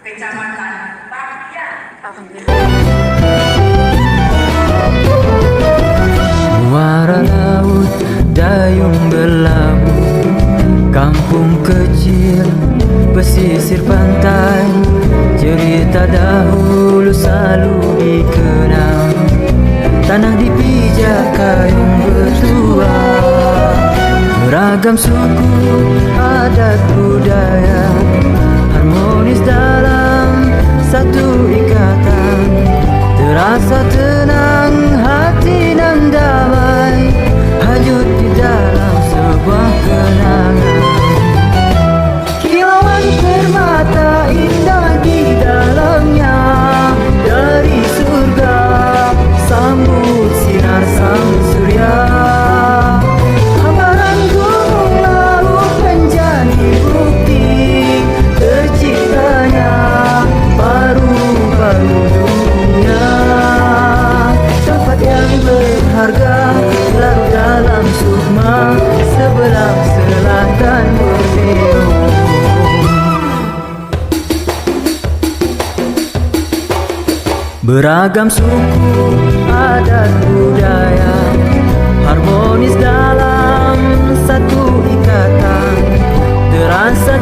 Kecamatan Bakya. Muara laut, dayung berlabuh, kampung kecil, pesisir pantai, cerita dahulu selalu dikenang. Tanah dipijak kayung bertua, beragam suku, adat budaya, harmonis dalam satu ikatan. Terasa tenang hati nan damai, hanyut di dalam sebuah kenangan. Kilauan permata indah di dalamnya, dari surga sambut sinar sang surya. Hamparan gunung laut menjadi bukti terciptanya paru-paru dunia. Tempat yang berharga larut dalam sukma, sebelah selatan Borneo. Beragam suku, adat budaya, harmonis dalam satu ikatan. Terasa